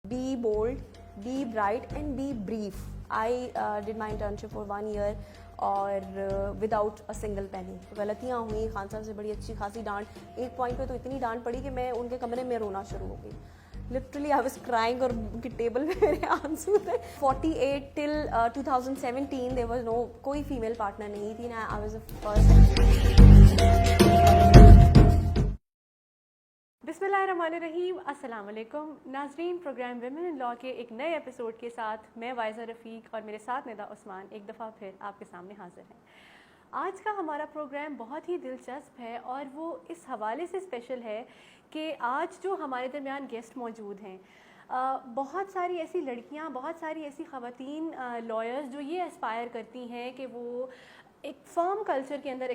Be bold, be bright and be brief. I did my internship for 1 year और without a single penny. गलतियाँ हुई, खान साहब से बड़ी अच्छी खासी डांट, एक पॉइंट पे तो इतनी डांट पड़ी कि मैं उनके कमरे में रोना शुरू हो गई. लिटरली आई वाज क्राइंग और उनकी टेबल पे मेरे आंसू थे. 48 टिल 2017 देयर वाज नो, कोई फीमेल पार्टनर नहीं थी ना. I was the first. बिस्मिल्लाहिर्रहमानिर्रहीम. अस्सलाम वालेकुम नाज़रीन. प्रोग्राम विमेन इन लॉ के एक नए एपिसोड के साथ मैं वाइज़ा रफ़ीक और मेरे साथ निदा उस्मान एक दफ़ा फिर आपके सामने हाजिर हैं. आज का हमारा प्रोग्राम बहुत ही दिलचस्प है और वो इस हवाले से स्पेशल है कि आज जो हमारे दरमियान गेस्ट मौजूद हैं, बहुत सारी ऐसी लड़कियां, बहुत सारी ऐसी ख़वातीन लॉयर्स जो ये एस्पायर करती हैं कि वो एक फर्म कल्चर के अंदर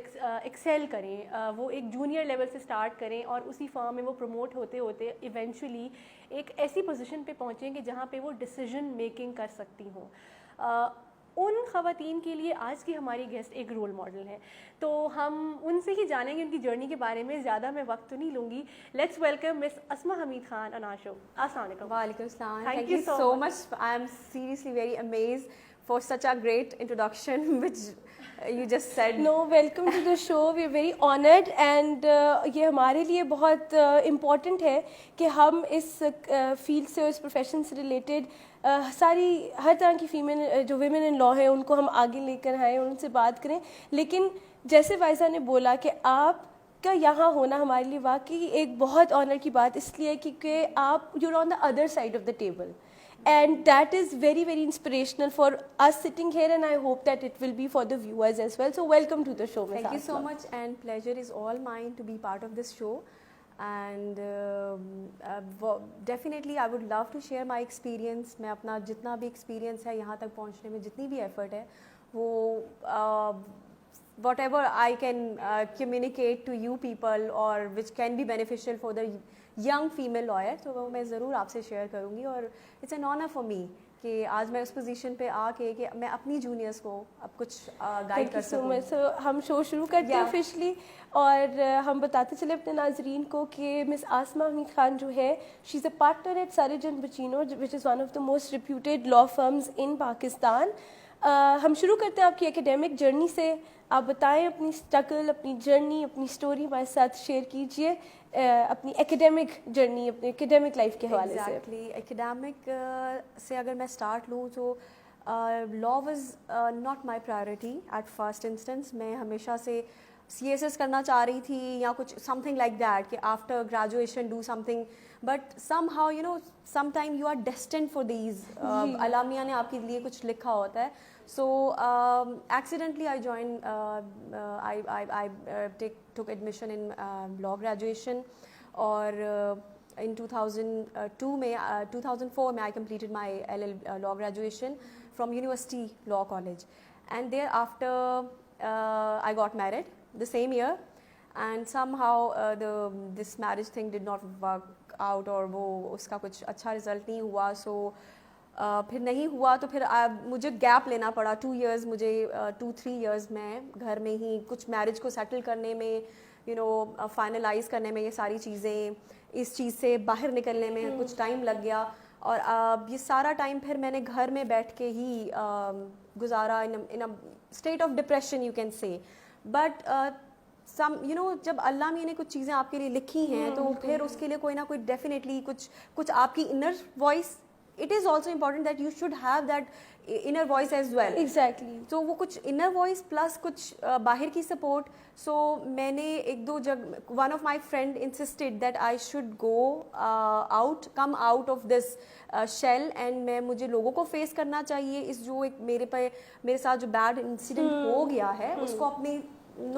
एक्सेल करें, वो एक जूनियर लेवल से स्टार्ट करें और उसी फर्म में वो प्रमोट होते होते इवेंचुअली एक ऐसी पोजीशन पे पहुँचें कि जहाँ पे वो डिसीजन मेकिंग कर सकती हों. उन ख़वातीन के लिए आज की हमारी गेस्ट एक रोल मॉडल है, तो हम उनसे ही जानेंगे उनकी जर्नी के बारे में. ज़्यादा मैं वक्त तो नहीं लूँगी. Let's welcome miss Asma Hamid Khan on our show. अस्सलाम वालेकुम. वालेकुम अस्सलाम. Thank you so much. I am seriously very amazed for such a great introduction which you just said. No, welcome to the show. We are very honored and ये हमारे लिए बहुत important है कि हम इस फील्ड से, इस प्रोफेशन से रिलेटेड सारी हर तरह की फीमेल जो विमेन इन लॉ है उनको हम आगे लेकर आएँ और उनसे बात करें. लेकिन जैसे वाइज़ा ने बोला कि आप का यहाँ होना हमारे लिए वाकई एक बहुत ऑनर की बात इसलिए है क्योंकि आप you're on the other side of the table. And that is very, very inspirational for us sitting here, and I hope that it will be for the viewers as well. So welcome to the show, Ms. Thank you so Asma. much, and pleasure is all mine to be part of this show. And definitely I would love to share my experience. मैं अपना जितना भी experience है यहाँ तक पहुँचने में जितनी भी effort है वो whatever I can communicate to you people or which can be beneficial for the young female lawyer, तो वो मैं ज़रूर आपसे शेयर करूँगी. और it's an honor for me कि आज मैं उस पोजीशन पे आके कि मैं अपनी जूनियर्स को अब कुछ गाइड कर सकूँ. So हम शो शुरू करते हैं ऑफिशियली और हम बताते चले अपने नाजरीन को कि मिस आसमा हमीद खान जो है, she is a partner at Surridge Beecheno which is one of the most reputed law firms in Pakistan. हम शुरू करते हैं आपकी एकेडमिक जर्नी से. आप बताएं अपनी स्ट्रगल, अपनी जर्नी, अपनी स्टोरी हमारे साथ शेयर कीजिए, अपनी एकेडमिक जर्नी, अपनी एकेडमिक लाइफ के हवाले से. एग्जैक्टली. एकेडमिक से अगर मैं स्टार्ट लूँ तो law was not my priority at first instance. मैं हमेशा से CSS करना चाह रही थी या कुछ समथिंग लाइक दैट कि after graduation do something, but somehow you know sometime you are destined for these. अल्लाह मियाँ ने आपके लिए कुछ लिखा होता है. So accidentally I joined, I took admission in law graduation और in 2002 में 2004 में I completed my law graduation from University Law College, and thereafter I got married the same year, and somehow this marriage thing did not work out और वो उसका कुछ अच्छा result नहीं हुआ. So फिर नहीं हुआ तो फिर मुझे गैप लेना पड़ा 2 years. मुझे 2-3 years में घर में ही कुछ मैरिज को सेटल करने में, यू नो फाइनलाइज करने में, ये सारी चीज़ें, इस चीज़ से बाहर निकलने में कुछ टाइम लग गया. और ये सारा टाइम फिर मैंने घर में बैठ के ही गुजारा in a state of depression you can say. But you know जब अल्लाह ने कुछ चीज़ें आपके लिए लिखी हैं तो फिर उसके लिए कोई ना कोई डेफिनेटली कुछ आपकी inner voice, it is also important that you should have that inner voice as well. Exactly. So वो कुछ inner voice plus कुछ बाहर की support. So मैंने एक दो one of my friend insisted that I should go come out of this shell, and मुझे लोगों को face करना चाहिए. इस जो एक मेरे साथ जो bad incident हो गया है उसको अपने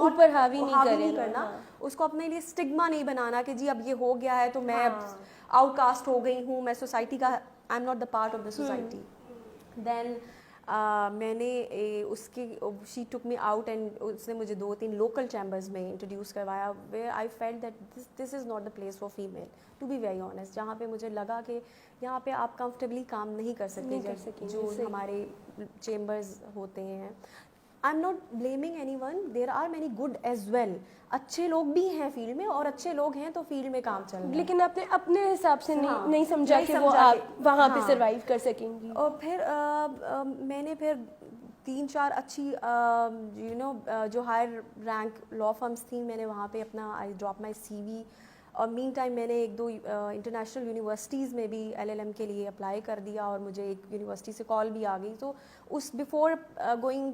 ऊपर हावी नहीं करना, उसको अपने लिए स्टिग्मा नहीं बनाना कि जी अब ये हो गया है तो मैं आउटकास्ट हो गई हूँ, मैं सोसाइटी का I'm not the part of the society. Then मैंने उसकी she took me out and उसने मुझे 2-3 local chambers में introduce करवाया where I felt that this is not the place for female, to be very honest. जहाँ पे मुझे लगा कि यहाँ पे आप comfortably काम नहीं कर सकते जो हमारे chambers होते हैं. I am not blaming anyone, there are many good as well. अच्छे लोग भी हैं फील्ड में और अच्छे लोग हैं तो फील्ड में काम चल रहा है. लेकिन आपने अपने हिसाब से हाँ, नहीं समझा नहीं कि वो समझा आप वहाँ पे हाँ. सरवाइव कर सकेंगी. और फिर मैंने फिर 3-4 अच्छी जो हायर रैंक लॉ फर्म्स थी, मैंने वहाँ पे अपना आई ड्रॉप माई CV. और मीन टाइम मैंने 1-2 इंटरनेशनल यूनिवर्सिटीज़ में भी LLM के लिए अप्लाई कर दिया और मुझे एक यूनिवर्सिटी से कॉल भी आ गई. तो उस before going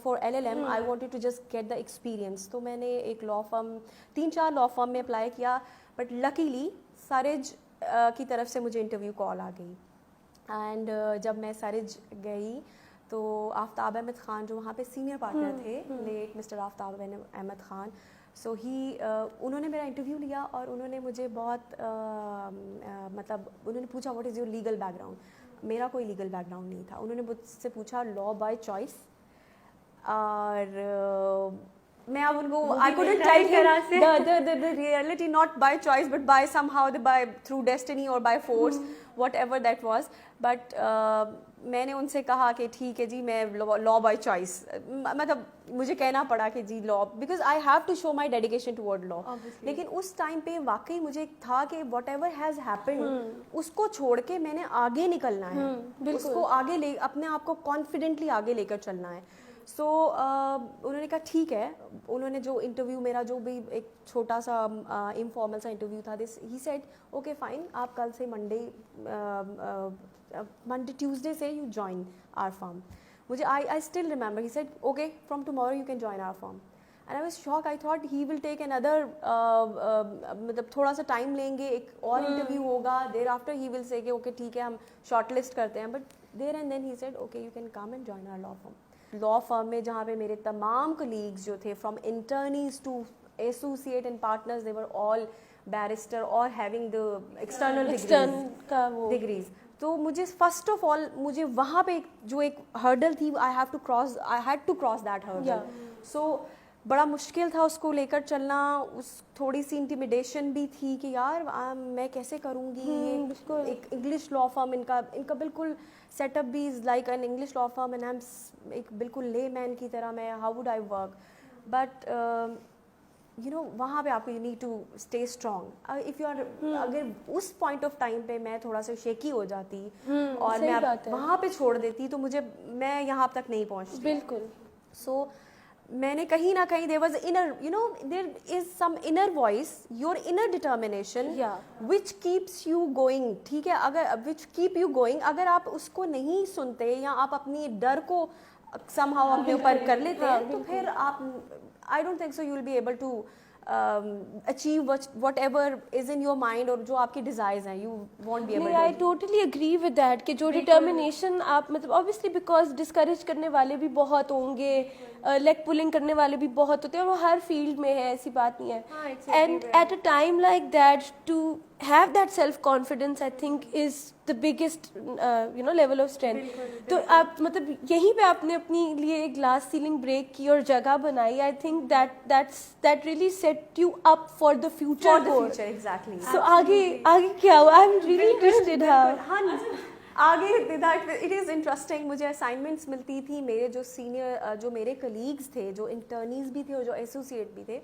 for LLM I wanted to just get the experience. तो मैंने एक लॉ फर्म 3-4 लॉ फर्म में अप्लाई किया, बट लकीली सारिज की तरफ से मुझे इंटरव्यू कॉल आ गई. एंड जब मैं सारिज गई तो आफ्ताब अहमद ख़ान जो वहाँ पे सीनियर पार्टनर थे, लेट मिस्टर आफ्ताब अहमद ख़ान, सो उन्होंने मेरा इंटरव्यू लिया और उन्होंने मुझे बहुत मतलब उन्होंने पूछा what is your legal background. मेरा कोई लीगल बैकग्राउंड नहीं था. उन्होंने मुझसे पूछा लॉ बाय चॉइस, और मैं अब उनको I couldn't tell him the reality not by choice but by somehow by through destiny or by force whatever that was. But मैंने उनसे कहा कि ठीक है जी मैं लॉ बाय चॉइस, मतलब मुझे कहना पड़ा कि जी law, because I have to show my dedication toward law. लेकिन उस टाइम पे वाकई मुझे था कि वॉट एवर हैज़ हैपेंड उसको छोड़ के मैंने आगे निकलना है, उसको आगे ले अपने आप को कॉन्फिडेंटली आगे लेकर चलना है. सो उन्होंने कहा ठीक है. उन्होंने जो इंटरव्यू मेरा जो भी एक छोटा सा इनफॉर्मल सा इंटरव्यू था, this he said okay fine, आप कल से मंडे ट्यूसडे से यू ज्वाइन आवर फर्म. मुझे I still remember he said okay from tomorrow you can join our firm. And I was shock. I thought he will take another मतलब थोड़ा सा time लेंगे, एक और इंटरव्यू होगा, there after he will say कि okay ठीक है हम शॉर्ट लिस्ट करते हैं. But there and then he said okay you can come and join our law firm. Law firm में जहाँ पे मेरे तमाम कलीग्स जो थे, from internees to associate and partners, they were all barrister और हैविंग द एक्सटर्नल डिग्रीज. तो मुझे फर्स्ट ऑफ ऑल मुझे वहाँ पे जो एक हर्डल थी, I had to cross that hurdle. So बड़ा मुश्किल था उसको लेकर चलना. उस थोड़ी सी इंटिमिडेशन भी थी कि यार मैं कैसे करूँगी. एक इंग्लिश लॉ फर्म, इनका बिल्कुल सेटअप भी is like an English law firm and I am एक बिल्कुल ले मैन की तरह, मैं how would I work. But you know वहाँ पे आपको you need to stay strong. If you are अगर उस पॉइंट ऑफ टाइम पे मैं थोड़ा सा शेकी हो जाती और मैं वहाँ पे छोड़ देती तो मैं यहाँ तक नहीं पहुँचती. बिल्कुल. सो मैंने कहीं ना कहीं there was inner, you know, there is some inner voice, your inner determination, which keeps you going. ठीक है, अगर which keep you going, अगर आप उसको नहीं सुनते या आप अपनी डर को somehow अपने ऊपर कर लेते हैं तो फिर आप I don't think so you will be able to achieve whatever is in your mind और जो आपकी desires हैं, you won't be able to. I totally agree with that कि जो determination आप मतलब obviously because discourage करने वाले भी बहुत होंगे, leg pulling करने वाले भी बहुत होते हैं, और वो हर फील्ड में है, ऐसी बात नहीं है. And at a time like that to have that self confidence I think is the biggest level of strength. तो आप मतलब यहीं पे आपने अपनी लिए एक glass ceiling break की और जगह बनाई. I think that really set you up for the future. For the future, exactly. So आगे क्या हुआ? I'm really interested. हाँ आगे that it is interesting. मुझे assignments मिलती थी. मेरे जो senior जो मेरे colleagues थे, जो internees भी थे और जो associate भी थे,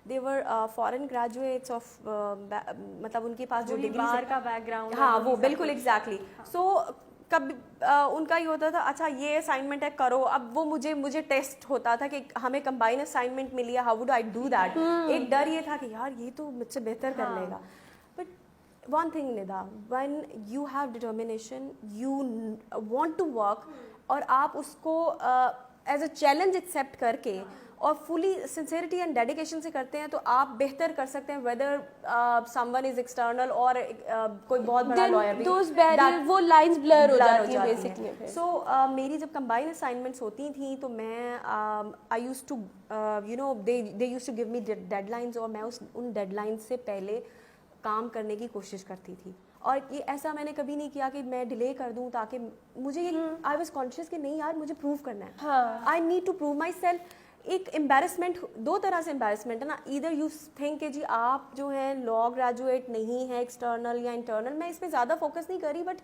they were foreign graduates of मतलब उनके पास जो डिग्री का बैकग्राउंड, हाँ वो बिल्कुल exactly. So कब उनका ये होता था अच्छा ये असाइनमेंट है करो. अब वो मुझे टेस्ट होता था कि हमें कंबाइन असाइनमेंट मिली है, how would I do that. एक डर ये था कि यार ये तो मुझसे बेहतर कर लेगा. But one thing Nida, when you have determination, you want to work और आप उसको एज अ चैलेंज एक्सेप्ट करके और फुली सिंसेरिटी एंड डेडिकेशन से करते हैं तो आप बेहतर कर सकते हैं. वेदर समवन इज एक्सटर्नल और कोई बहुत बड़ा लॉयर भी, वो लाइंस ब्लर हो जाती हैं बेसिकली. सो मेरी जब कंबाइन असाइनमेंट्स होती थी तो मैं I used to you know they used to give me deadlines और मैं उन डेडलाइंस से पहले काम करने की कोशिश करती थी. और ये ऐसा मैंने कभी नहीं किया कि मैं डिले कर दूं ताकि मुझे आई वाज कॉन्शियस कि नहीं यार मुझे प्रूव करना है. I need to prove myself. एक एम्बेरसमेंट, दो तरह से एम्बेरसमेंट है ना. ईदर यू थिंक कि जी आप जो हैं लॉ ग्रेजुएट नहीं है, एक्सटर्नल या इंटरनल, मैं इस पर ज़्यादा फोकस नहीं करी, बट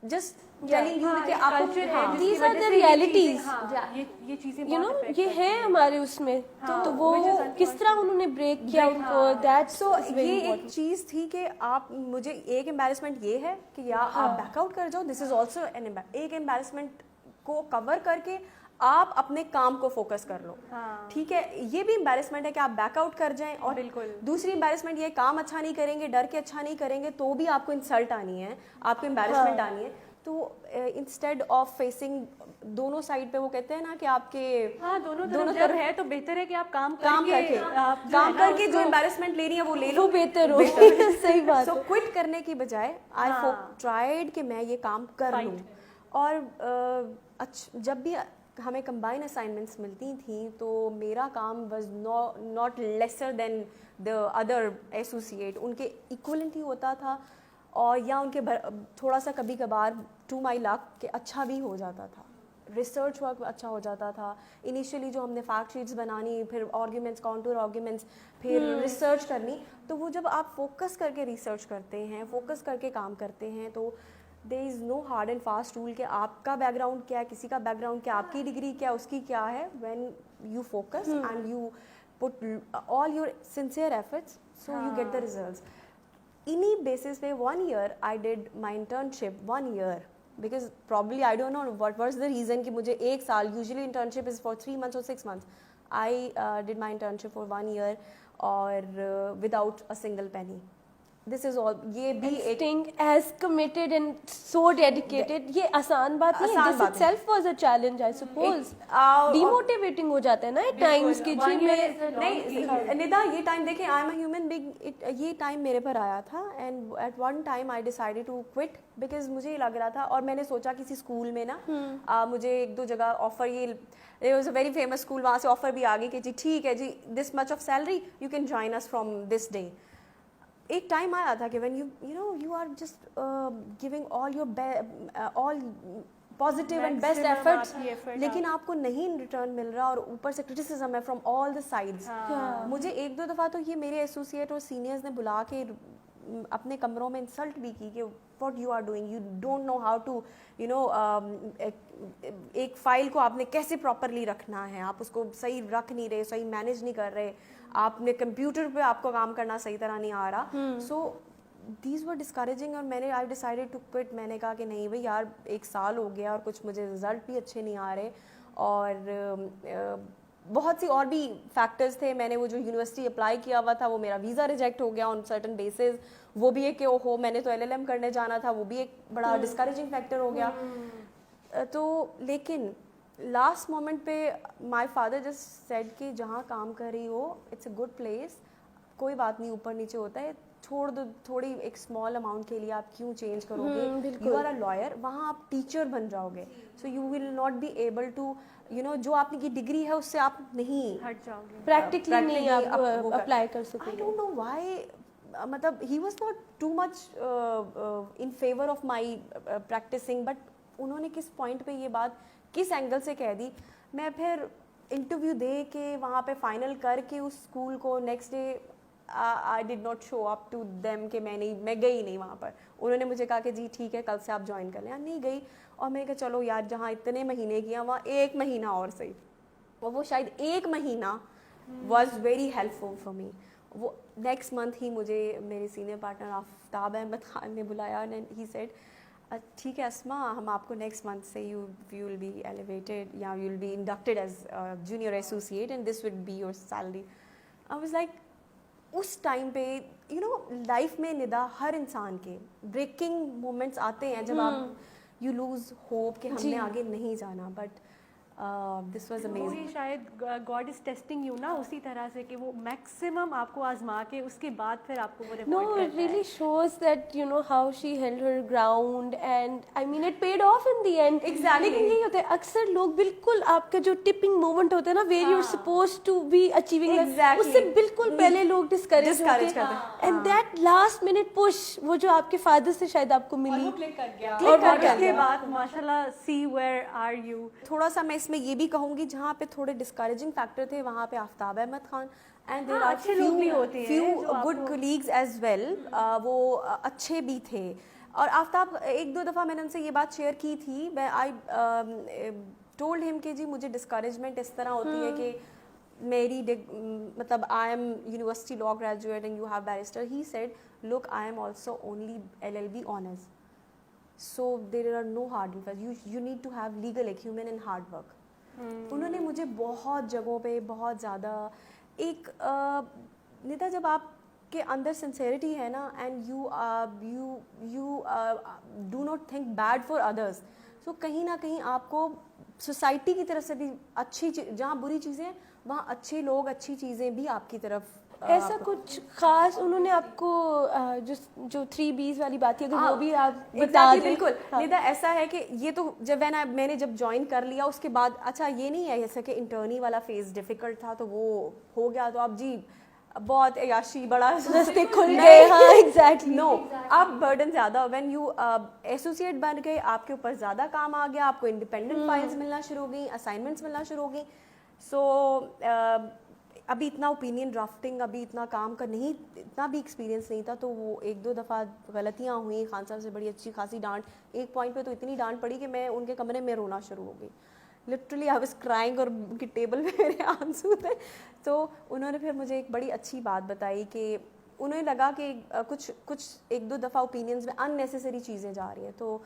just telling you कि आपको हाँ, these are the realities, ये चीजें you know, ये है हमारे उसमें, तो वो किस तरह उन्होंने ब्रेक किया उनको, that's ये एक चीज थी कि आप मुझे एक एम्बैरेसमेंट ये है कि या आप बैकआउट कर जाओ, दिस इज ऑल्सो एन एक एम्बैरेसमेंट को कवर करके आप अपने काम को फोकस कर लो, ठीक है, ये भी एम्बैरेसमेंट है कि आप बैकआउट कर जाएं, और बिल्कुल दूसरी एम्बैरेसमेंट ये काम अच्छा नहीं करेंगे, डर के अच्छा नहीं करेंगे तो भी आपको इंसल्ट आनी है, आपको एम्बैरेसमेंट आनी है, तो इंस्टेड ऑफ फेसिंग दोनों साइड पे वो कहते हैं ना कि आपके दोनों तरफ है तो बेहतर है कि आप काम करके जो एम्बैरेसमेंट ले रही है वो ले लो, वो बेहतर हो सही बात। सो क्विट करने की बजाय आई ट्राइड कि मैं ये काम कर लूँ, और जब भी हमें कंबाइन असाइनमेंट्स मिलती थी तो मेरा काम was not lesser than the other associate, उनके इक्वलेंट ही होता था, और या उनके थोड़ा सा कभी कभार टू माई लक के अच्छा भी हो जाता था, रिसर्च वर्क अच्छा हो जाता था। इनिशियली जो हमने फैक्ट शीट्स बनानी, फिर आर्ग्यूमेंट्स, काउंटर आर्ग्यूमेंट्स, फिर रिसर्च करनी, तो वो जब आप फोकस करके रिसर्च करते हैं, फोकस करके काम करते हैं, तो there is no hard and fast rule कि आपका बैकग्राउंड क्या है, किसी का बैकग्राउंड क्या, आपकी डिग्री क्या, उसकी क्या है। When you focus and you put all your sincere efforts, so you get the results. इन्हीं बेसिस पे 1 year I did my internship, 1 year, because probably I don't know what was the reason कि मुझे 1 साल, usually internship is for 3 months or 6 months, I did my internship for 1 year और without a single penny. This is all, ये भी एक staying as committed and so dedicated, ये आसान बात नहीं है, this itself was a challenge I suppose, demotivating हो जाता है ना at times कि जिम में नहीं। निदा ये टाइम देखें, I am a human being, ये टाइम मेरे पर आया था and at one time I decided to quit, because मुझे ये लग रहा था, और मैंने सोचा किसी स्कूल में ना मुझे 1-2 जगह ऑफर, ये was a very famous school, वहाँ से ऑफर भी आ गई कि जी ठीक है जी, this much of salary, you can join us from this day. एक टाइम आया था कि when you are just giving all your all positive and best efforts, लेकिन आपको नहीं रिटर्न मिल रहा, और ऊपर से क्रिटिसिज्म है फ्रॉम ऑल द साइड्स। मुझे 1-2 दफ़ा तो ये मेरे एसोसिएट और सीनियर्स ने बुला के अपने कमरों में इंसल्ट भी की कि what you are doing, you don't know how to एक फाइल को आपने कैसे प्रॉपरली रखना है, आप उसको सही रख नहीं रहे, सही मैनेज नहीं कर रहे, आपने कंप्यूटर पे आपको काम करना सही तरह नहीं आ रहा। सो दीज वर डिस्करेजिंग, और मैंने आई डिसाइडेड टू क्विट। मैंने कहा कि नहीं भाई यार, 1 साल हो गया और कुछ मुझे रिजल्ट भी अच्छे नहीं आ रहे, और बहुत सी और भी फैक्टर्स थे। मैंने वो जो यूनिवर्सिटी अप्लाई किया हुआ था वो मेरा वीज़ा रिजेक्ट हो गया ऑन सर्टन बेसिस, वो भी एक कि ओहो मैंने तो LLM करने जाना था, वो भी एक बड़ा डिस्करेजिंग फैक्टर हो गया। तो लेकिन लास्ट मोमेंट पे माय फादर जस्ट सेड कि जहाँ काम कर रही हो इट्स अ गुड प्लेस, कोई बात नहीं, ऊपर नीचे होता है, छोड़ दो, थोड़ी एक स्मॉल अमाउंट के लिए आप क्यों चेंज करोगे, यू आर अ लॉयर, वहाँ आप टीचर बन जाओगे, so you will not be able to जो आपकी की डिग्री है उससे आप नहीं हट जाओगे, प्रैक्टिकली नहीं आप अप्लाई कर सकते। आई डोंट नो व्हाई, मतलब he was not too much in favour of my practicing, but उन्होंने किस पॉइंट पे ये बात किस एंगल से कह दी। मैं फिर इंटरव्यू दे के वहाँ पे फाइनल करके उस स्कूल को next day I did not show up to them कि मैं गई नहीं वहाँ पर। उन्होंने मुझे कहा कि जी ठीक है कल से आप ज्वाइन कर लें, नहीं गई। और मैंने कहा चलो यार जहाँ इतने महीने किया वहाँ 1 महीना और सही, और वो शायद 1 महीना was very helpful for me. वो नेक्स्ट मंथ ही मुझे मेरे सीनियर पार्टनर आफ्ताब अहमद खान ने बुलाया एंड ही सेड ठीक है अस्मा, हम आपको नेक्स्ट मंथ से यू विल बी एलिवेटेड या you will be inducted as junior associate and this will be your salary. I was like, उस टाइम पे लाइफ में निदा हर इंसान के ब्रेकिंग मोमेंट्स आते हैं जब आप यू लूज होप कि हमने आगे नहीं जाना, बट दिस वाज अमेजिंग। शायद गॉड इज टेस्टिंग यू ना उसी तरह से कि वो मैक्सिमम आपको आजमा के उसके बाद फिर आपको वो रिवॉर्ड करता है। No, it really shows that how she held her ground and I mean it paid off in the end. Exactly. लेकिन यही होता है अक्सर लोग बिल्कुल आपका जो टिपिंग मोमेंट होता है ना where you're supposed to be achieving that, उससे बिल्कुल पहले लोग discourage होते हैं and that last minute push वो जो आपके फादर से शायद आपको मिली क्लिक कर गया, और उसके बाद माशाल्लाह see where are you। थोड़ा सा मैं इसमें ये भी कहूँगी जहाँ पे थोड़े डिस्करेजिंग फैक्टर थे वहाँ पे Aftab Ahmed Khan and there are अच्छे लोग भी होते हैं few good colleagues as well, वो अच्छे भी थे। और आफ्ताब एक दो दफ़ा मैंने उनसे ये बात शेयर की थी, मैं आई टोल्ड हिम कि जी मुझे डिस्करेजमेंट इस तरह होती है कि मेरी मतलब I am university law graduate and you have barrister. He said look I am also only LLB honours, so there are no hard and fast, you need to have legal acumen and hard work. उन्होंने मुझे बहुत जगहों पे बहुत ज़्यादा एक नेता, जब आपके अंदर सिंसेरिटी है ना and you do not think bad for others, so कहीं ना कहीं आपको सोसाइटी की तरफ से भी अच्छी जहाँ बुरी चीज़ें वहाँ अच्छे लोग अच्छी चीज़ें भी आपकी तरफ ऐसा कुछ खास उन्होंने आपको जो 3Bs वाली बात थी, अगर वो भी आप बता दें. बिल्कुल. निदा ऐसा है कि ये तो जब मैंने जब ज्वाइन कर लिया उसके बाद, अच्छा ये नहीं है जैसे कि इंटर्नी वाला फेज डिफिकल्ट था तो वो हो गया तो अब जी बहुत याशी बड़ा रास्ते खुल गए. हाँ एग्जैक्टली. नो, अब बर्डन ज़्यादा, व्हेन यू एसोसिएट बन गए आपके ऊपर ज़्यादा काम आ गया, आपको इंडिपेंडेंट फाइल्स मिलना शुरू हो गई, असाइनमेंट्स मिलना शुरू हो गई. सो अभी इतना ओपिनियन ड्राफ्टिंग, अभी इतना काम का नहीं, इतना भी एक्सपीरियंस नहीं था, तो वो एक दो दफ़ा गलतियाँ हुई. खान साहब से बड़ी अच्छी खासी डांट, एक पॉइंट पे तो इतनी डांट पड़ी कि मैं उनके कमरे में रोना शुरू हो गई. लिटरली आई वाज क्राइंग और उनकी टेबल पे मेरे आंसू थे. तो उन्होंने फिर मुझे एक बड़ी अच्छी बात बताई कि उन्हें लगा कि कुछ एक दो दफ़ा ओपिनियंस में अननेसेसरी चीज़ें जा रही हैं. तो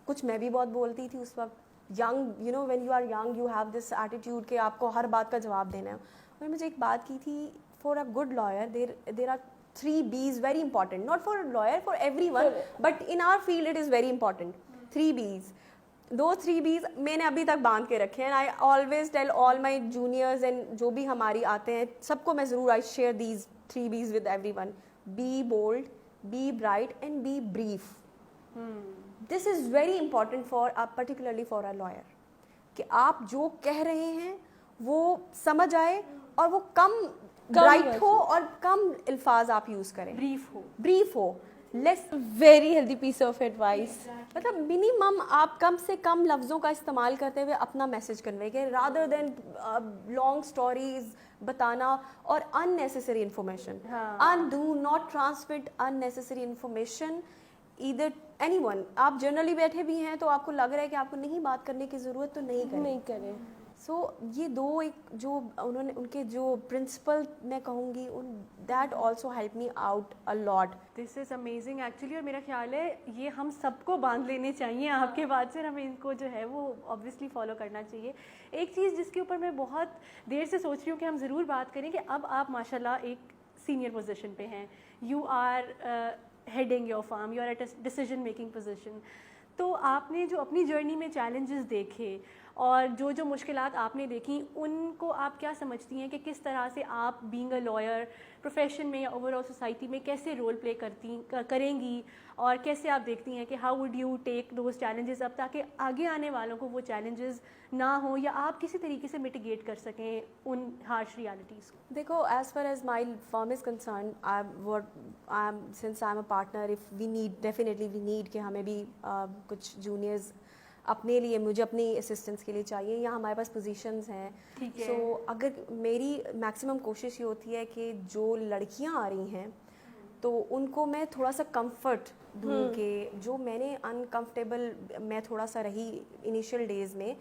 कुछ मैं भी बहुत बोलती थी उस वक्त. Young, you know when you are young you have this attitude कि आपको हर बात का जवाब देना है. उन्होंने मुझे एक बात की थी, for a good lawyer there are 3Bs very important, not for lawyer, for everyone, but in our field it is very important. 3Bs, दो 3Bs मैंने अभी तक बांध के रखे हैं. I always tell all my juniors and जो भी हमारी आते हैं सबको मैं ज़रूर I share these 3Bs with everyone. Be bold, be bright and be brief. This is very important for particularly for a lawyer, कि आप जो कह रहे हैं वो समझ आए और वो कम ब्राइट हो और कम अल्फाज आप यूज़ करें, ब्रीफ हो, less. Very healthy piece of advice. मतलब मिनिमम आप कम से कम लफ्ज़ों का इस्तेमाल करते हुए अपना मैसेज कन्वे करें, रादर देन लॉन्ग स्टोरीज बताना और unnecessary information. Do not transmit unnecessary information either anyone. आप जनरली बैठे भी हैं तो आपको लग रहा है कि आपको नहीं बात करने की ज़रूरत, तो नहीं करें. सो ये दो एक जो उन्होंने उनके जो प्रिंसिपल मैं कहूँगी उन that also help me out a lot. This is amazing actually. और मेरा ख्याल है ये हम सबको बांध लेने चाहिए आपके बाद से. हमें इनको जो है वो ऑब्वियसली फॉलो करना चाहिए. एक चीज़ जिसके ऊपर मैं बहुत देर से सोच रही हूँ कि हम ज़रूर बात करें, कि अब आप माशाल्लाह एक सीनियर पोजीशन पे हैं, you are heading your firm, you are at a decision making position. तो आपने जो अपनी जर्नी में चैलेंजेस देखे और जो मुश्किलात आपने देखी, उनको आप क्या समझती हैं कि किस तरह से आप बीइंग अ लॉयर प्रोफेशन में या ओवरऑल सोसाइटी में कैसे रोल प्ले करेंगी, और कैसे आप देखती हैं कि how would you take those challenges अब, ताकि आगे आने वालों को वो चैलेंजेस ना हो या आप किसी तरीके से मिटिगेट कर सकें उन हार्श रियलिटीज़ को. देखो, as far as my firm is concern, since I am a partner, if we need, definitely we need कि हमें भी कुछ जूनियर्स अपने लिए, मुझे अपनी असिस्टेंस के लिए चाहिए, या हमारे पास पोजीशंस हैं. सो अगर मेरी मैक्सिमम कोशिश ये होती है कि जो लड़कियां आ रही हैं तो उनको मैं थोड़ा सा कंफर्ट दूँ, कि जो मैंने अनकंफर्टेबल मैं थोड़ा सा रही इनिशियल डेज़ में,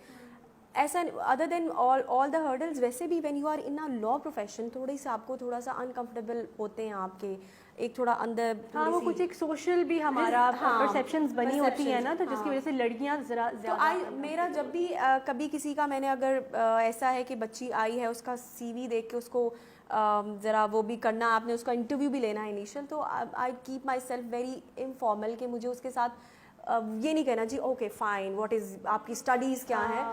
ऐसा other than all the hurdles, वैसे भी when you are in a law profession थोड़ी सी आपको थोड़ा सा अनकंफर्टेबल होते हैं आपके, एक थोड़ा अंदर. हाँ, वो कुछ एक सोशल भी हमारा परसेप्शंस बनी होती है ना, तो जिसकी वजह से लड़कियां ज़रा ज़्यादा. तो मेरा जब भी कभी किसी का, मैंने अगर ऐसा है कि बच्ची आई है, उसका CV देख के उसको ज़रा वो भी करना, आपने उसका इंटरव्यू भी लेना है इनिशियल, तो I keep my self very informal, कि मुझे उसके साथ ये नहीं कहना जी ओके फाइन, व्हाट इज़ आपकी स्टडीज़ क्या है,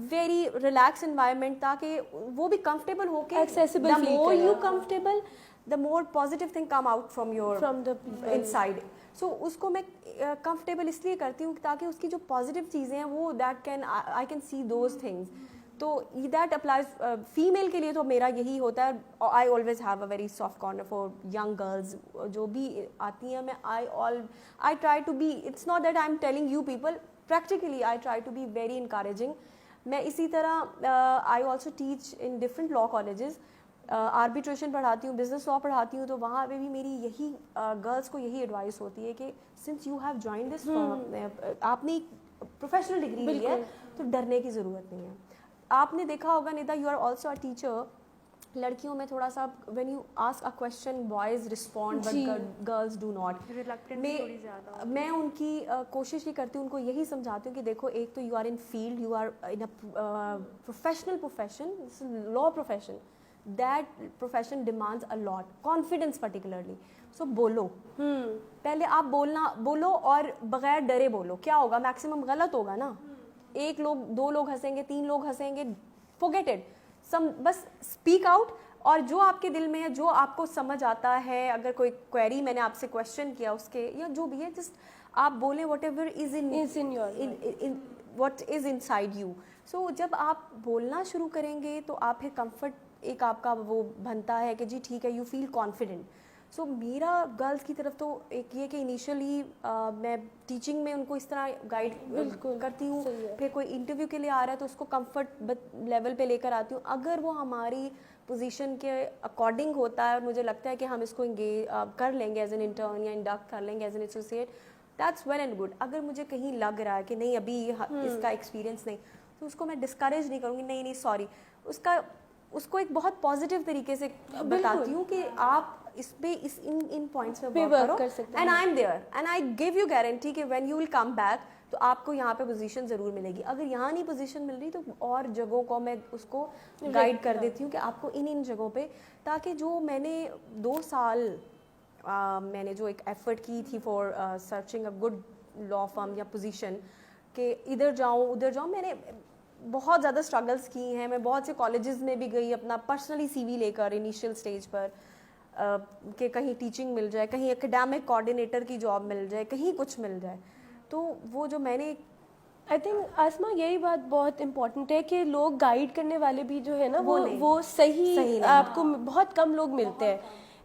वेरी रिलैक्स एनवायरनमेंट, ताकि वो भी कंफर्टेबल होके, accessible, the more you comfortable the more positive thing come out from the inside. So उसको मैं कंफर्टेबल इसलिए करती हूँ ताकि उसकी जो पॉजिटिव चीज़ें हैं वो I can see those things. तो दैट अप्लाइज फीमेल के लिए. तो मेरा यही होता है, I always have a very soft corner for young girls जो भी आती हैं. मैं I try to be, it's not that I am telling you people, practically I try to be very encouraging. मैं इसी तरह I also teach in different law colleges. Arbitration پڑھاتی ہوں, بزنس لا پڑھاتی ہوں, تو وہاں پہ بھی میری یہی گرلس کو یہی ایڈوائس ہوتی ہے کہ since you have join this آپ نے پروفیشنل ڈگری لی ہے تو ڈرنے کی ضرورت نہیں ہے. آپ نے دیکھا ہوگا Nida, you are also a teacher, لڑکیوں میں تھوڑا سا when you ask a question boys respond but girls do not. میں ان کی کوشش یہ کرتی ہوں, ان کو یہی سمجھاتی ہوں کہ دیکھو ایک تو you are in field, you are in professional profession, law profession, that profession demands a lot confidence particularly. So بولو, پہلے آپ بولو اور بغیر ڈرے بولو. کیا ہوگا, میکسیمم غلط ہوگا نا, ایک لوگ, دو لوگ ہنسیں گے, تین لوگ ہنسیں گے, forget it. بس اسپیک آؤٹ, اور جو آپ کے دل میں ہے, جو آپ کو سمجھ آتا ہے, اگر کوئی کوئری میں نے آپ سے کویشچن کیا اس کے, یا جو بھی ہے, جسٹ آپ بولیں whatever is in what is inside you. So جب آپ بولنا شروع کریں گے تو آپ پھر کمفرٹ ایک آپ کا وہ بنتا ہے کہ جی ٹھیک ہے, یو فیل کانفیڈنٹ. سو میرا گرلس کی طرف تو ایک یہ کہ انیشلی میں ٹیچنگ میں ان کو اس طرح گائیڈ کرتی ہوں, پھر کوئی انٹرویو کے لیے آ رہا ہے تو اس کو کمفرٹ لیول پہ لے کر آتی ہوں. اگر وہ ہماری پوزیشن کے اکارڈنگ ہوتا ہے اور مجھے لگتا ہے کہ ہم اس کو کر لیں گے ایز این انٹرن یا انڈکٹ کر لیں گے as an associate, that's well and good. اگر مجھے کہیں لگ رہا ہے کہ نہیں ابھی اس کا ایکسپیرینس نہیں, تو اس کو میں ڈسکریج نہیں کروں گی, نہیں سوری, اس کو ایک بہت پازیٹیو طریقے سے بتاتی ہوں کہ آپ اس پہ ان پوائنٹس پہ ورک کرو, and I am there and I give you guarantee کہ when you will come back تو آپ کو یہاں پہ پوزیشن ضرور ملے گی. اگر یہاں نہیں پوزیشن مل رہی تو اور جگہوں کو میں اس کو گائیڈ کر دیتی ہوں کہ آپ کو ان جگہوں پہ, تاکہ جو میں نے 2 سال میں نے جو ایک ایفرٹ کی تھی فار سرچنگ اے گڈ لا فرم یا پوزیشن, کہ ادھر جاؤں ادھر جاؤں, میں نے بہت زیادہ اسٹرگلس کی ہیں. میں بہت سے کالجز میں بھی گئی اپنا پرسنلی سی وی لے کر انیشیل اسٹیج پر, کہ کہیں ٹیچنگ مل جائے, کہیں اکیڈیمک کوآرڈینیٹر کی جاب مل جائے, کہیں کچھ مل جائے. تو وہ جو میں نے آئی تھنک آسما یہی بات بہت امپورٹنٹ ہے کہ لوگ گائیڈ کرنے والے بھی جو ہے نا وہ صحیح آپ کو بہت کم لوگ ملتے ہیں,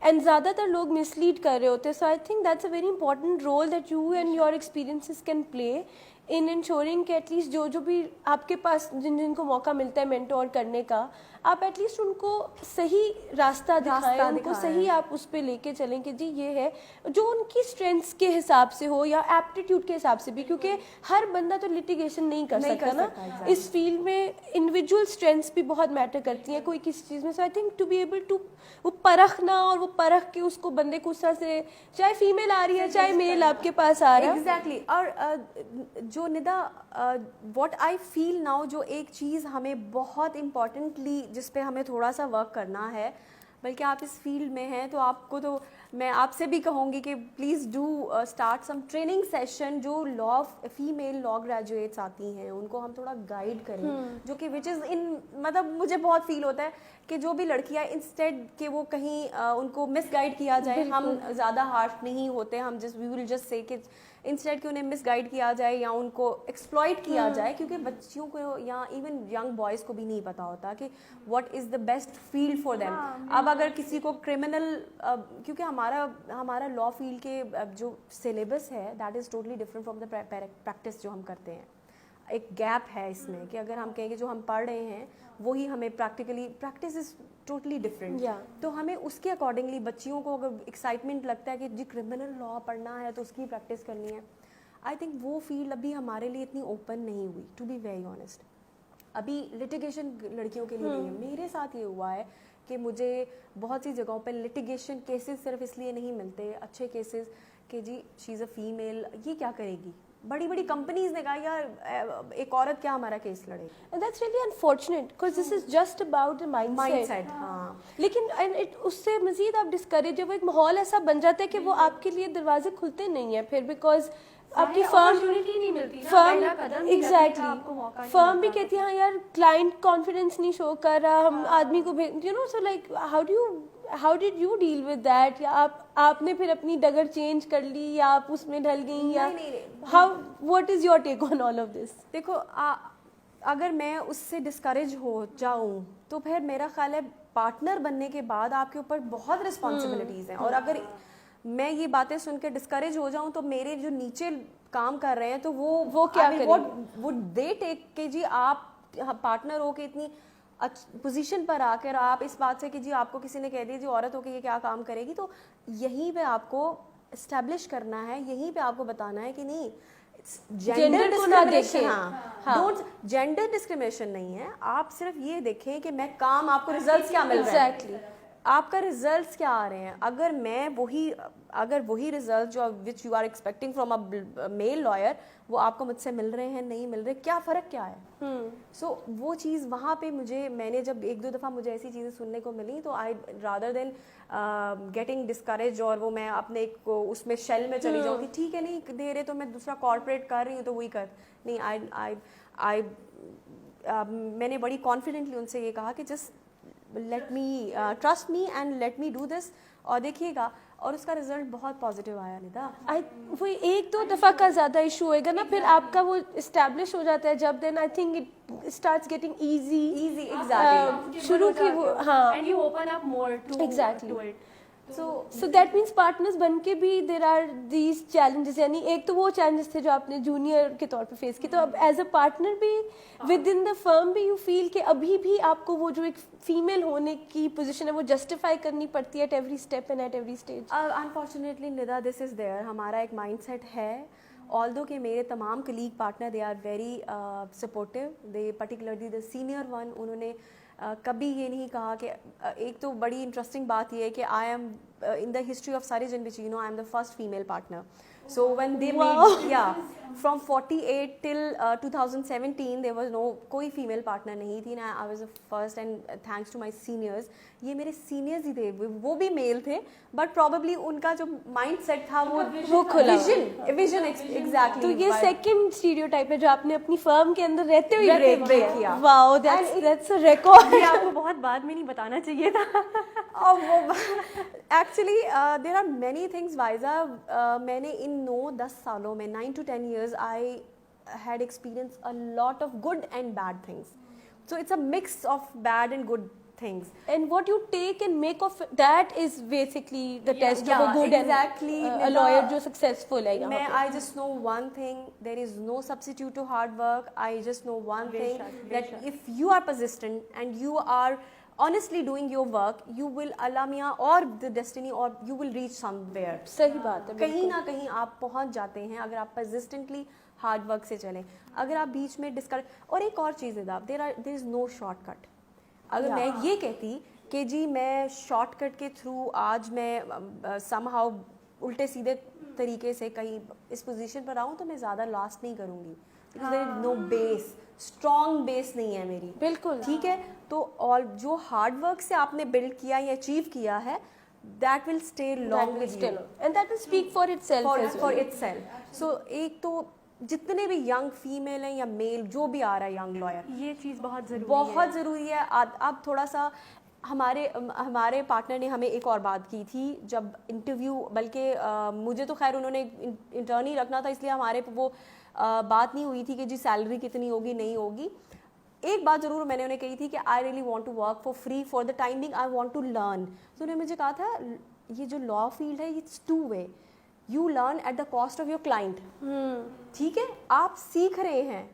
اینڈ زیادہ تر لوگ مس لیڈ کر رہے ہوتے ہیں. So I think that's a very important role that you and your experiences can play in ensuring کہ ایٹ لیسٹ جو بھی آپ کے پاس جن کو موقع ملتا ہے مینٹور کرنے کا, آپ ایٹ لیسٹ ان کو صحیح راستہ دکھائیں, ان کو صحیح آپ اس پہ لے کے چلیں کہ جی یہ ہے جو ان کی اسٹرینتھس کے حساب سے ہو یا ایپٹیٹیوڈ کے حساب سے بھی, کیونکہ ہر بندہ تو لٹیگیشن نہیں کر سکتا نا اس فیلڈ میں. انڈیویجول اسٹرینتھس بھی بہت میٹر کرتی ہیں کوئی کسی چیز میں. So I think to be able to وہ پرکھنا, اور وہ پرکھ کے اس کو بندے کو اس طرح سے, چاہے فیمیل آ رہی ہے چاہے میل آپ کے پاس آ رہا ہے. ایگزیکٹلی. اور جو ندا واٹ آئی فیل ناؤ, جو ایک چیز ہمیں بہت امپورٹنٹلی جس پہ ہمیں تھوڑا سا ورک کرنا ہے, بلکہ آپ اس فیلڈ میں ہیں تو آپ کو, تو میں آپ سے بھی کہوں گی کہ please do start some training session. جو فیمیل لا گریجویٹس آتی ہیں ان کو ہم تھوڑا گائیڈ کریں, جو کہ وچ از ان, مطلب مجھے بہت فیل ہوتا ہے کہ جو بھی لڑکیاں انسٹیڈ کہ وہ کہیں ان کو مس گائیڈ کیا جائے, ہم زیادہ ہارش نہیں ہوتے, ہم just we will just say کہ انسٹیڈ کہ انہیں مس گائیڈ کیا جائے یا ان کو ایکسپلائٹ کیا جائے, کیونکہ بچیوں کو یا ایون ینگ بوائز کو بھی نہیں پتا ہوتا کہ what is the best field for them. اب اگر کسی کو کرمنل, کیونکہ ہمارا لا فیلڈ کے جو سلیبس ہے that is totally different from the practice جو ہم کرتے ہیں. ایک گیپ ہے اس میں کہ اگر ہم کہیں گے جو ہم پڑھ رہے ہیں وہی ہمیں پریکٹس از ٹوٹلی ڈفرینٹ. تو ہمیں اس کے اکارڈنگلی بچیوں کو اگر ایکسائٹمنٹ لگتا ہے کہ جی کرمنل لا پڑھنا ہے تو اس کی پریکٹس کرنی ہے, آئی تھنک وہ فیلڈ ابھی ہمارے لیے اتنی اوپن نہیں ہوئی, ٹو بی ویری آنیسٹ. ابھی لٹیگیشن لڑکیوں کے لیے نہیں ہے. میرے ساتھ یہ ہوا ہے کہ مجھے بہت سی جگہوں پہ لٹیگیشن کیسز صرف اس لیے نہیں ملتے, اچھے کیسز, کہ جی شی از اے فیمیل, یہ کیا کرے گی. بڑی بڑی کمپنیز نے کہا یار ایک عورت کیا ہمارا کیس لڑے. And that's really unfortunate because this is just about the mindset. ہاں. لیکن اس سے مزید آپ ڈسکریج, جب ایک ماحول ایسا بن جاتا ہے کہ وہ آپ کے لیے دروازے کھلتے نہیں ہیں پھر, بیکاز آپ کی فرم ایگزیکٹلی فرم بھی کہتی ہے ہاں یار کلائنٹ کانفیڈینس نہیں شو کر رہا, ہم آدمی کو you know, so like how did you deal with that, یا آپ نے پھر اپنی ڈگر چینج کر لی یا آپ اس میں ڈھل گئی, یا how what is your take on all of this. دیکھو اگر میں اس سے ڈسکریج ہو جاؤں تو پھر میرا خیال ہے پارٹنر بننے کے بعد آپ کے اوپر بہت رسپانسبلٹیز ہیں, اور اگر میں یہ باتیں سن کے ڈسکریج ہو جاؤں تو میرے جو نیچے کام کر رہے ہیں تو وہ کیا وڈ دے ٹیک کہ جی آپ پارٹنر ہو کے اتنی पोजीशन पर आकर आप इस बात से कि जी आपको किसी ने कह दिया जी औरत होकर ये क्या काम करेगी, तो यहीं पे आपको इस्टेब्लिश करना है, यहीं पे आपको बताना है कि नहीं जेंडर को ना डिस्क्रिमिनेशन, देखें। हाँ डोंट, जेंडर डिस्क्रिमिनेशन नहीं है, आप सिर्फ ये देखें कि मैं काम, आपको रिजल्ट्स क्या मिल रहे हैं, Exactly. आपका रिजल्ट्स क्या आ रहे हैं. अगर वही रिजल्ट जो which you are expecting from a male lawyer वो आपको मुझसे मिल रहे हैं, नहीं मिल रहे, क्या फ़र्क क्या है. सो वो चीज़ वहाँ पे मैंने जब एक दो दफ़ा मुझे ऐसी चीज़ें सुनने को मिली, तो I rather than getting discourage और वो मैं अपने एक उसमें शेल में चली जाऊँ कि ठीक है नहीं दे रहे तो मैं दूसरा कॉर्पोरेट कर रही हूँ तो वही कर नहीं. आई मैंने बड़ी कॉन्फिडेंटली उनसे ये कहा कि just let me trust me and let me do this, और देखिएगा, और उसका रिजल्ट बहुत पॉजिटिव आया निदा. वो एक दो दफ़ा का ज़्यादा इशू होएगा ना, फिर आपका वो इस्टेब्लिश हो जाता है जब, then I think it starts getting easy. Exactly शुरू की वो, हाँ and you open up more to Exactly. It. So that means partners बन के भी देर आर दीज चैलेंजेस. यानी एक तो वो चैलेंजेस थे जो आपने जूनियर के तौर पे फेस किए, तो अब एज अ पार्टनर भी विद इन द फर्म भी यू फील कि अभी भी आपको वो जो एक फीमेल होने की पोजीशन है वो जस्टिफाई करनी पड़ती है at every step and at every stage. Unfortunately Nida this is there, हमारा एक माइंडसेट है. ऑल्दो कि मेरे तमाम colleague partner they are very supportive, they particularly the senior one, उन्होंने कभी ये नहीं कहा कि एक तो बड़ी इंटरेस्टिंग बात ये है कि I am in the history of सारिज in which you know I am the first female partner. So when they made, yeah, from 48 till 2017 there was no कोई female partner नहीं थी ना. I was the first and thanks to my seniors. ये मेरे seniors ही थे, वो भी male थे, but probably उनका जो mindset था वो खुला, vision exactly. तो ये second stereotype है जो आपने अपनी firm के अंदर रहते हुए break किया. Wow, that's a record. ये आपको बहुत बाद में नहीं बताना चाहिए था. Actually there are many things वाइजा. मैंने इन 9-10 सालों में 9 to 10 years I had experienced a lot of good and bad things. So it's a mix of bad and good things. And what you take and make of that is basically the test of a good exactly, and a lawyer जो successful है यहाँ पे. I just know one thing, there is no substitute to hard work. I just know one thing, that if you are persistent and you are honestly doing your work, you will Allah Miyan or the destiny or you will reach somewhere. सही बात है. कहीं ना कहीं आप पहुंच जाते हैं अगर आप persistently hard work से चलें. अगर आप बीच में डिस्करेज, और एक और चीज़ है there is no shortcut. अगर मैं ये कहती कि जी मैं शॉर्टकट के थ्रू आज मैं somehow उल्टे सीधे तरीके से कहीं इस पोजीशन पर आऊँ तो मैं ज़्यादा लास्ट नहीं करूँगी. There is no base, strong base नहीं है मेरी. बिल्कुल. ठीक है, तो और जो हार्ड वर्क से आपने बिल्ड किया या अचीव किया है, that will stay long with you, and that will speak for itself as well. for itself. So एक तो जितने भी यंग फीमेल हैं या मेल जो भी आ रहा है यंग लॉयर, ये चीज़ बहुत ज़रूरी है. अब थोड़ा सा हमारे पार्टनर ने हमें एक और बात की थी जब इंटरव्यू, बल्कि मुझे तो खैर उन्होंने इंटर्न ही रखना था इसलिए हमारे पे वो बात नहीं हुई थी कि जी सैलरी कितनी होगी नहीं होगी. एक बात ज़रूर मैंने उन्हें कही थी कि I really want to work for free for the time being, I want to learn. तो उन्होंने मुझे कहा था ये जो लॉ फील्ड है it's two way, you learn at the cost of your client. ठीक है, आप सीख रहे हैं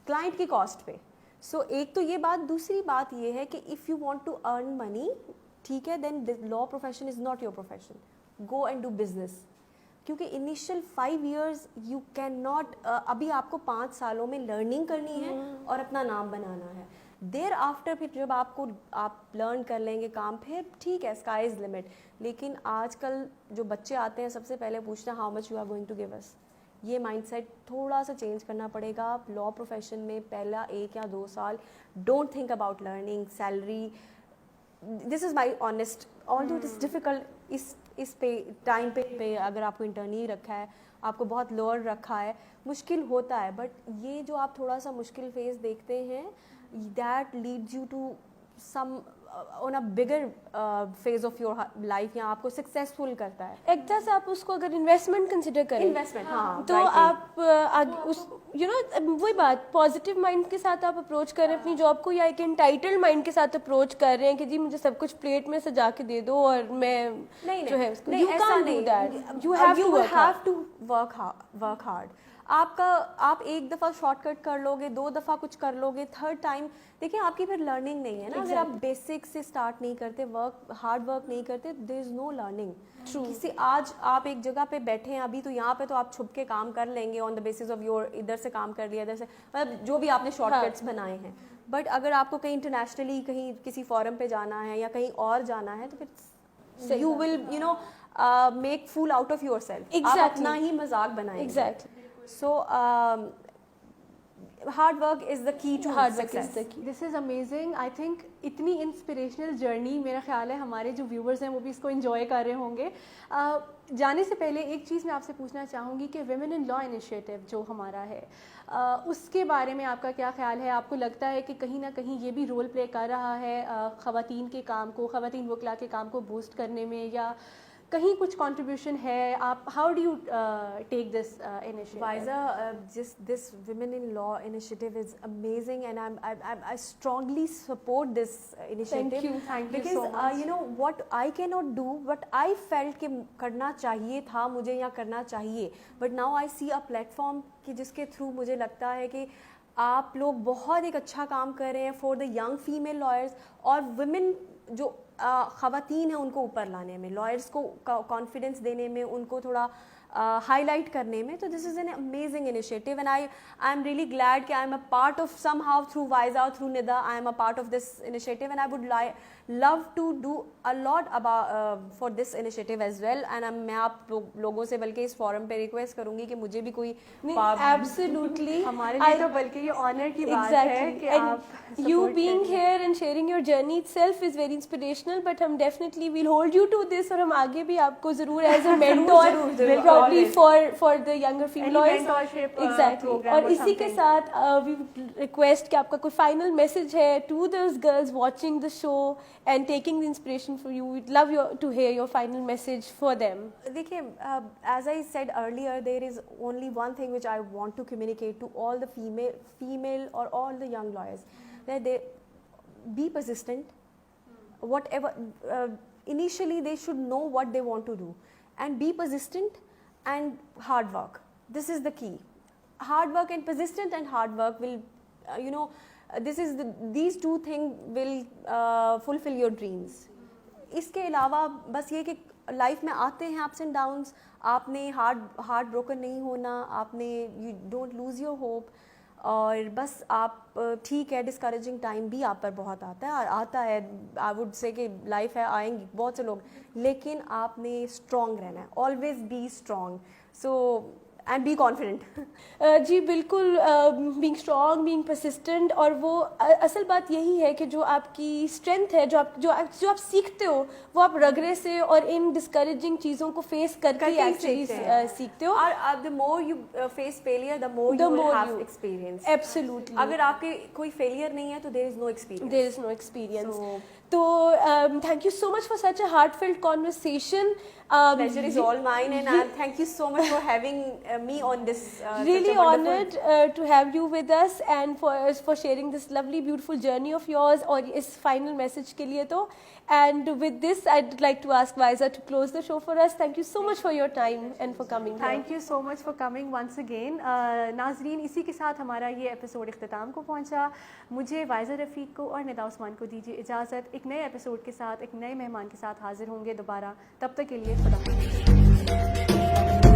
क्लाइंट की कॉस्ट पे. सो एक तो ये बात, दूसरी बात ये है कि if you want to earn money, ठीक है, then law profession is not your profession. Go and do business, क्योंकि initial 5 years you can not, अभी आपको 5 सालों में लर्निंग करनी है और अपना नाम बनाना है. देर आफ्टर फिर जब आप लर्न कर लेंगे काम, फिर ठीक है, स्काई इज़ लिमिट. लेकिन आजकल जो बच्चे आते हैं सबसे पहले पूछते हैं how much you are going to give us. ये माइंडसेट थोड़ा सा चेंज करना पड़ेगा. लॉ प्रोफेशन में पहला 1 या 2 साल don't think about learning, salary. This is my honest, although it is difficult. इस पे टाइम पे अगर आपको इंटर्नी रखा है, आपको बहुत लोअर रखा है, मुश्किल होता है. बट ये जो आप थोड़ा सा मुश्किल फेज देखते हैं, that leads you to some on a bigger phase of your life, या आपको सक्सेसफुल करता है. एक तरह से आप उसको अगर इन्वेस्टमेंट कंसिडर करें, इन्वेस्टमेंट, हाँ, तो आप उस वही बात, पॉजिटिव माइंड के साथ आप अप्रोच करें अपनी जॉब को, या एक एंटाइटल्ड माइंड के साथ अप्रोच कर रहे हैं कि जी मुझे सब कुछ प्लेट में सजा के दे दो और मैं जो है उसको, नहीं, ऐसा नहीं. You have to work hard. Work hard. آپ ایک دفعہ شارٹ کٹ کر لو گے, 2 دفعہ کچھ کر لو گے, 3rd ٹائم دیکھیں آپ کی پھر لرننگ نہیں ہے نا. اگر آپ بیسک سے اسٹارٹ نہیں کرتے, ہارڈ ورک نہیں کرتے, دیر از نو لرننگ. کسی آج آپ ایک جگہ پہ بیٹھے ہیں ابھی, تو یہاں پہ تو آپ چھپ کے کام کر لیں گے آن دا بیسس آف یور, ادھر سے کام کر لیا, ادھر سے, مطلب جو بھی آپ نے شارٹ کٹس بنائے ہیں. بٹ اگر آپ کو کہیں انٹرنیشنلی کہیں کسی فورم پہ جانا ہے یا کہیں اور جانا ہے, تو پھر you will make fool out of yourself. آپ اپنا ہی مذاق بنائیں گے. So hard work is the key to success. This is amazing. I think اتنی انسپریشنل جرنی میرا خیال ہے ہمارے جو ویورز ہیں وہ بھی اس کو انجوائے کر رہے ہوں گے. جانے سے پہلے ایک چیز میں آپ سے پوچھنا چاہوں گی کہ ویمن ان لا انیشیٹو جو ہمارا ہے, اس کے بارے میں آپ کا کیا خیال ہے؟ آپ کو لگتا ہے کہ کہیں نہ کہیں یہ بھی رول پلے کر رہا ہے خواتین کے کام کو, خواتین وکلا کے کام کو بوسٹ کرنے میں, یا کہیں کچھ کنٹریبیوشن ہے؟ آپ how do you take this initiative? Waiza, just this women in law initiative is amazing, and I strongly support this initiative. Thank you because so much. you know what I cannot do, what I felt کہ کرنا چاہیے تھا مجھے یا کرنا چاہیے, but now I see a platform کہ جس کے تھرو مجھے لگتا ہے کہ آپ لوگ بہت ایک اچھا کام کر رہے ہیں for the young female lawyers, اور ویمن جو خواتین ہیں ان کو اوپر لانے میں, لائرس کو کانفیڈنس دینے میں, ان کو تھوڑا ہائی لائٹ کرنے میں. تو this is an amazing initiative, and I am really glad کہ I am a part of somehow through وائزا, through Nida, I am a part of this initiative, and I would love to do a lot about for this initiative as well. And میں آپ لوگوں سے بلکہ اس forum پہ request کروں گی کہ مجھے بھی کوئی ایبسلیوٹلی ہمارے لیے تو بلکہ یہ آنر کی بات ہے کہ آپ you being here and sharing your journey itself is very inspirational. But ہم definitely will hold you to this, اور ہم آگے بھی آپ کو ضرور as a mentor probably for the younger female lawyers. Exactly. اور اسی کے ساتھ we would request کہ آپ کا کوئی final message ہے to those girls watching the show and taking the inspiration for you. We'd love to hear your final message for them. دیکھیے, as I said earlier, there is only one thing which I want to communicate to all the female or all the young lawyers, that they be persistent. Whatever, initially they should know what they want to do, and be persistent and hard work. This is the key. Hard work and persistent and hard work will, these two things will fulfill your dreams. اس کے علاوہ بس یہ کہ life میں آتے ہیں ups and downs, آپ نے ہارٹ بروکن نہیں ہونا, آپ نے you don't lose your hope, اور بس آپ ٹھیک ہے ڈسکریجنگ ٹائم بھی آپ پر بہت آتا ہے, آئی وڈ سے کہ لائف ہے, آئیں گی بہت سے لوگ, لیکن آپ نے اسٹرانگ رہنا ہے, always be strong, so and be confident. جی بالکل, بینگ اسٹرانگ, بینگ پرسسٹنٹ, اور وہ اصل بات یہی ہے کہ جو آپ کی اسٹرینتھ ہے, جو آپ سیکھتے ہو, وہ آپ رگڑے سے اور ان ڈسکریجنگ چیزوں کو فیس کر کے ایکچولی سیکھتے ہو. اور the more you face failure, the more you will have experience. Absolutely. اگر آپ کے کوئی failure نہیں ہے تو there is no experience. There is no experience. So thank you so much for such a heartfelt conversation. Pleasure is all mine, and thank you so much for having me on this. Really honored to have you with us, and for sharing this lovely beautiful journey of yours, اور اس final message کے لیے تو. And with this, I'd like to ask Waiza to close the show for us. Thank you so much for your time and for coming here. Thank you so much for coming once again. ناظرین, اسی کے ساتھ ہمارا یہ episode اختتام کو پہنچا. مجھے وائزہ رفیق کو اور ندا عثمان کو دیجیے اجازت. ایک نئے ایپیسوڈ کے ساتھ, ایک نئے مہمان کے ساتھ حاضر ہوں گے دوبارہ. تب تک کے لیے خدا حافظ.